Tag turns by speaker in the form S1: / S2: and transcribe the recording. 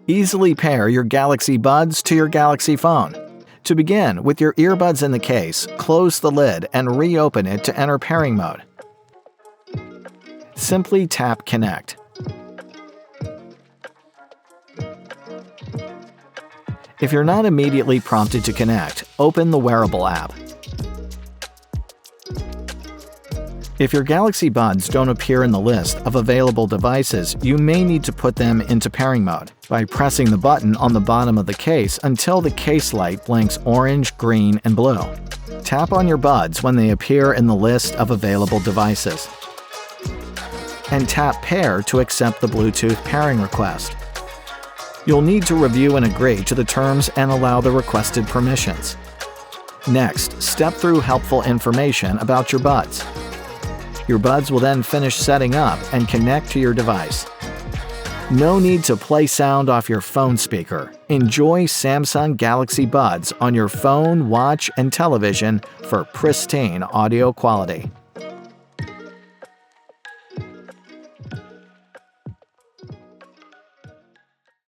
S1: Easily pair your Galaxy Buds to your Galaxy phone. To begin, with your earbuds in the case, close the lid and reopen it to enter pairing mode. Simply tap Connect. If you're not immediately prompted to connect, open the Wearable app. If your Galaxy Buds don't appear in the list of available devices, you may need to put them into pairing mode by pressing the button on the bottom of the case until the case light blinks orange, green, and blue. Tap on your buds when they appear in the list of available devices. And tap Pair to accept the Bluetooth pairing request. You'll need to review and agree to the terms and allow the requested permissions. Next, step through helpful information about your buds. Your buds will then finish setting up and connect to your device. No need to play sound off your phone speaker. Enjoy Samsung Galaxy Buds on your phone, watch, and television for pristine audio quality.